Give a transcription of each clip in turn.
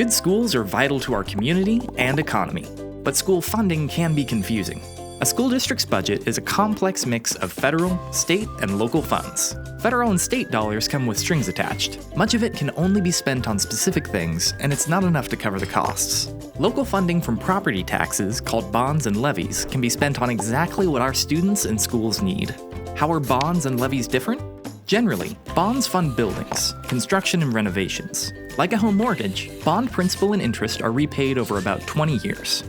Good schools are vital to our community and economy, but school funding can be confusing. A school district's budget is a complex mix of federal, state, and local funds. Federal and state dollars come with strings attached. Much of it can only be spent on specific things, and it's not enough to cover the costs. Local funding from property taxes, called bonds and levies, can be spent on exactly what our students and schools need. How are bonds and levies different? Generally, bonds fund buildings, construction, and renovations. Like a home mortgage, bond principal and interest are repaid over about 20 years.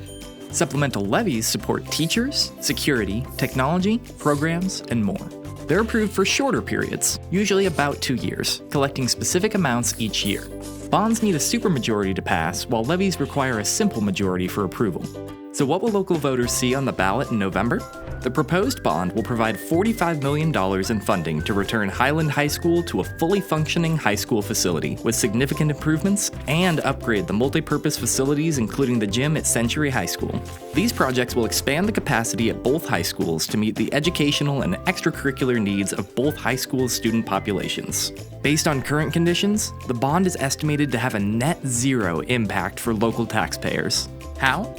Supplemental levies support teachers, security, technology, programs, and more. They're approved for shorter periods, usually about 2 years, collecting specific amounts each year. Bonds need a supermajority to pass, while levies require a simple majority for approval. So what will local voters see on the ballot in November? The proposed bond will provide $45 million in funding to return Highland High School to a fully functioning high school facility with significant improvements and upgrade the multipurpose facilities including the gym at Century High School. These projects will expand the capacity at both high schools to meet the educational and extracurricular needs of both high school student populations. Based on current conditions, the bond is estimated to have a net zero impact for local taxpayers. How?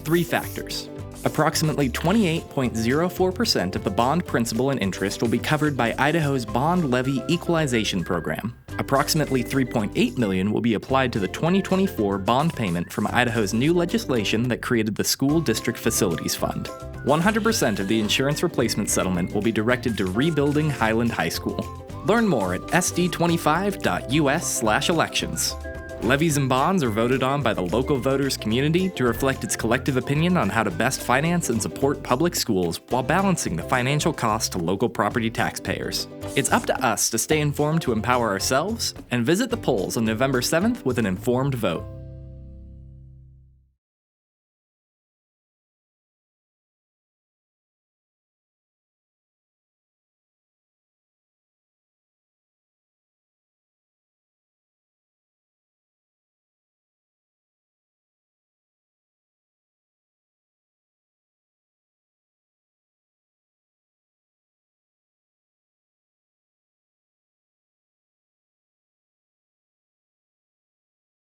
3 factors. Approximately 28.04% of the bond principal and interest will be covered by Idaho's bond levy equalization program. Approximately $3.8 million will be applied to the 2024 bond payment from Idaho's new legislation that created the School District Facilities Fund. 100% of the insurance replacement settlement will be directed to rebuilding Highland High School. Learn more at sd25.us/elections. Levies and bonds are voted on by the local voters' community to reflect its collective opinion on how to best finance and support public schools while balancing the financial cost to local property taxpayers. It's up to us to stay informed to empower ourselves and visit the polls on November 7th with an informed vote.